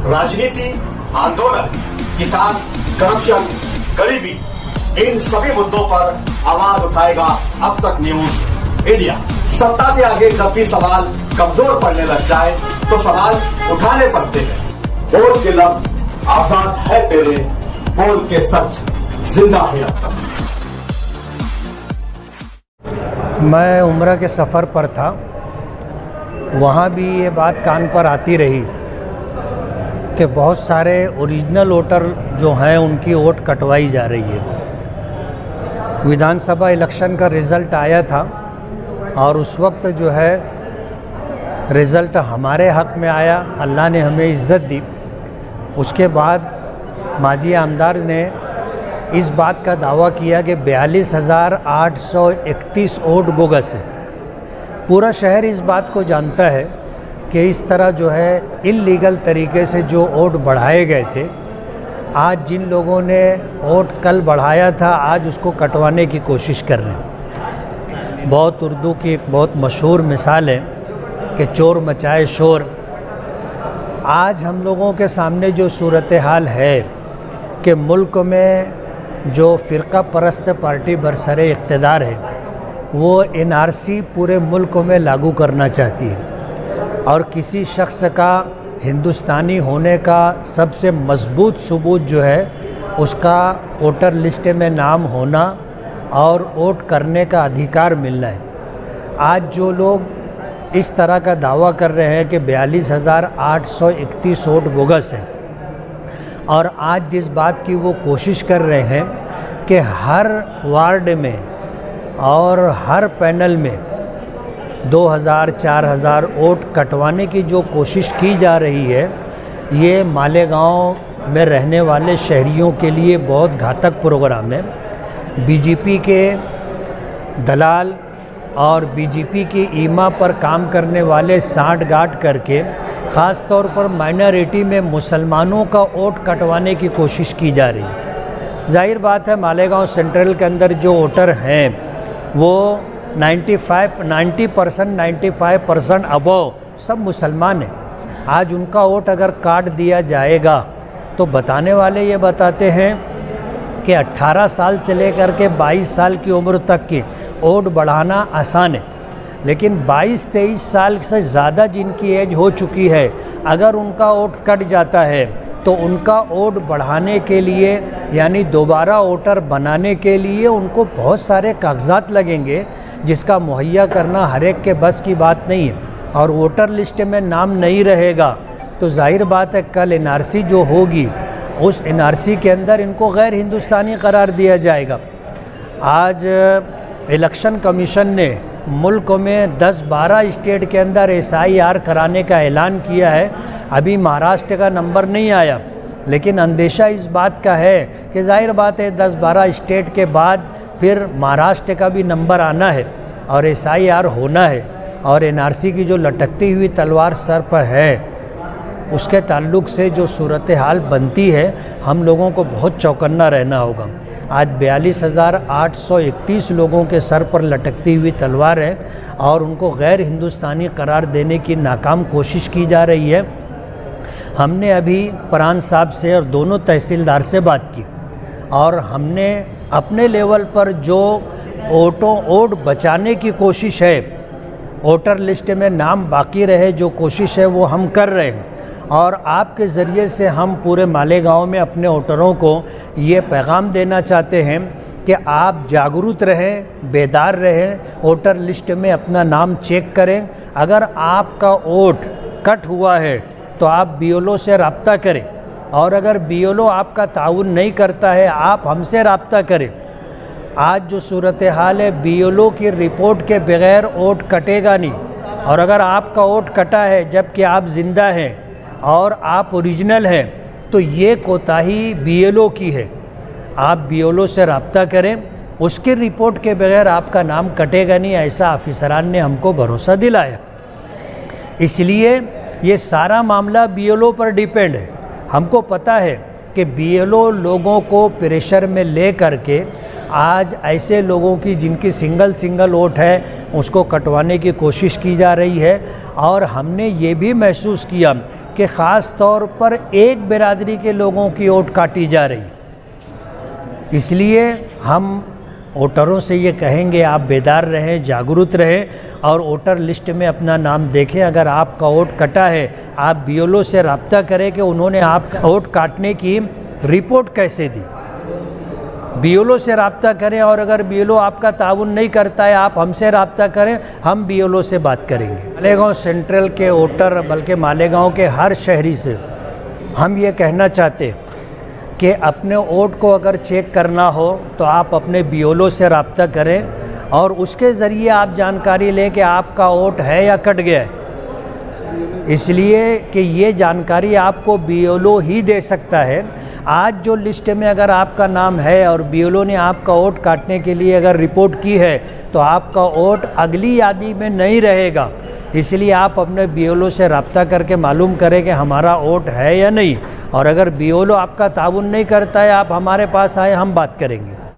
राजनीति, आंदोलन, किसान, करप्शन, गरीबी, इन सभी मुद्दों पर आवाज उठाएगा अब तक न्यूज इंडिया। सत्ता के आगे जब भी सवाल कमजोर पड़ने लग जाए तो सवाल उठाने पड़ते हैं। बोल के लफ्ज आजाद है तेरे, बोल के सच जिंदा है अब तक। मैं उम्रा के सफ़र पर था, वहाँ भी ये बात कान पर आती रही कि बहुत सारे ओरिजिनल वोटर जो हैं उनकी वोट कटवाई जा रही है। विधानसभा इलेक्शन का रिज़ल्ट आया था और उस वक्त जो है रिज़ल्ट हमारे हक़ में आया, अल्लाह ने हमें इज़्ज़त दी। उसके बाद माजी आमदार ने इस बात का दावा किया कि 42,831 वोट बोगस है। पूरा शहर इस बात को जानता है कि इस तरह जो है इल्लीगल तरीके से जो वोट बढ़ाए गए थे, आज जिन लोगों ने वोट कल बढ़ाया था आज उसको कटवाने की कोशिश कर रहे हैं। बहुत उर्दू की एक बहुत मशहूर मिसाल है कि चोर मचाए शोर। आज हम लोगों के सामने जो सूरत हाल है कि मुल्क में जो फ़िरका परस्त पार्टी बरसरे इक़्तिदार है वो NRC पूरे मुल्क में लागू करना चाहती है और किसी शख्स का हिंदुस्तानी होने का सबसे मजबूत सबूत जो है उसका वोटर लिस्ट में नाम होना और वोट करने का अधिकार मिलना है। आज जो लोग इस तरह का दावा कर रहे हैं कि 42,831 वोट बोगस है और आज जिस बात की वो कोशिश कर रहे हैं कि हर वार्ड में और हर पैनल में 2,000-4,000 वोट कटवाने की जो कोशिश की जा रही है, ये मालेगांव में रहने वाले शहरियों के लिए बहुत घातक प्रोग्राम है। बीजेपी के दलाल और बीजेपी की ईमा पर काम करने वाले सांठ-गांठ करके ख़ास तौर पर माइनॉरिटी में मुसलमानों का वोट कटवाने की कोशिश की जा रही है। जाहिर बात है मालेगांव सेंट्रल के अंदर जो वोटर हैं वो 95% अबव सब मुसलमान हैं। आज उनका वोट अगर काट दिया जाएगा तो बताने वाले ये बताते हैं कि 18 साल से लेकर के 22 साल की उम्र तक की वोट बढ़ाना आसान है, लेकिन 22-23 साल से ज़्यादा जिनकी एज हो चुकी है अगर उनका वोट कट जाता है तो उनका वोट बढ़ाने के लिए यानी दोबारा वोटर बनाने के लिए उनको बहुत सारे कागजात लगेंगे जिसका मुहैया करना हर एक के बस की बात नहीं है। और वोटर लिस्ट में नाम नहीं रहेगा तो जाहिर बात है कल NRC जो होगी उस NRC के अंदर इनको गैर हिंदुस्तानी करार दिया जाएगा। आज इलेक्शन कमीशन ने मुल्क में 10-12 स्टेट के अंदर SIR कराने का ऐलान किया है। अभी महाराष्ट्र का नंबर नहीं आया, लेकिन अंदेशा इस बात का है कि जाहिर बात है 10-12 स्टेट के बाद फिर महाराष्ट्र का भी नंबर आना है और SIR होना है। और NRC की जो लटकती हुई तलवार सर पर है उसके ताल्लुक़ से जो सूरत हाल बनती है हम लोगों को बहुत चौकन्ना रहना होगा। आज 42,831 लोगों के सर पर लटकती हुई तलवार है और उनको गैर हिंदुस्तानी करार देने की नाकाम कोशिश की जा रही है। हमने अभी परान साहब से और दोनों तहसीलदार से बात की और हमने अपने लेवल पर जो वोट बचाने की कोशिश है, वोटर लिस्ट में नाम बाकी रहे जो कोशिश है वो हम कर रहे हैं। और आपके ज़रिए से हम पूरे मालेगांव में अपने वोटरों को ये पैगाम देना चाहते हैं कि आप जागरूक रहें, बेदार रहें, वोटर लिस्ट में अपना नाम चेक करें। अगर आपका वोट कट हुआ है तो आप BLO से रब्ता करें और अगर BLO आपका ताउन नहीं करता है आप हमसे रब्ता करें। आज जो सूरत हाल है BLO की रिपोर्ट के बगैर वोट कटेगा नहीं, और अगर आपका वोट कटा है जबकि आप ज़िंदा हैं और आप ओरिजिनल हैं तो ये कोताही BLO की है। आप BLO से रब्ता करें, उसकी रिपोर्ट के बगैर आपका नाम कटेगा नहीं, ऐसा ऑफिसरान ने हमको भरोसा दिलाया। इसलिए ये सारा मामला BLO पर डिपेंड है। हमको पता है कि BLO लोगों को प्रेशर में ले करके आज ऐसे लोगों की जिनकी सिंगल वोट है उसको कटवाने की कोशिश की जा रही है। और हमने ये भी महसूस किया कि ख़ास तौर पर एक बिरादरी के लोगों की वोट काटी जा रही। इसलिए हम वोटरों से ये कहेंगे, आप बेदार रहें, जागरूक रहें और वोटर लिस्ट में अपना नाम देखें। अगर आपका वोट कटा है, आप BLO से रब्ता करें कि उन्होंने आपका वोट काटने की रिपोर्ट कैसे दी। BLO से रब्ता करें और अगर BLO आपका ताउन नहीं करता है, आप हमसे रब्ता करें, हम BLO से बात करेंगे। मालेगांव सेंट्रल के वोटर, बल्कि मालेगांव के हर शहरी से हम ये कहना चाहते कि अपने वोट को अगर चेक करना हो तो आप अपने BLO से रब्ता करें और उसके ज़रिए आप जानकारी लें कि आपका वोट है या कट गया है। इसलिए कि ये जानकारी आपको BLO ही दे सकता है। आज जो लिस्ट में अगर आपका नाम है और BLO ने आपका वोट काटने के लिए अगर रिपोर्ट की है तो आपका वोट अगली यादी में नहीं रहेगा। इसलिए आप अपने BLO से रब्ता करके मालूम करें कि हमारा वोट है या नहीं, और अगर BLO आपका ताउन नहीं करता है, आप हमारे पास आए, हम बात करेंगे।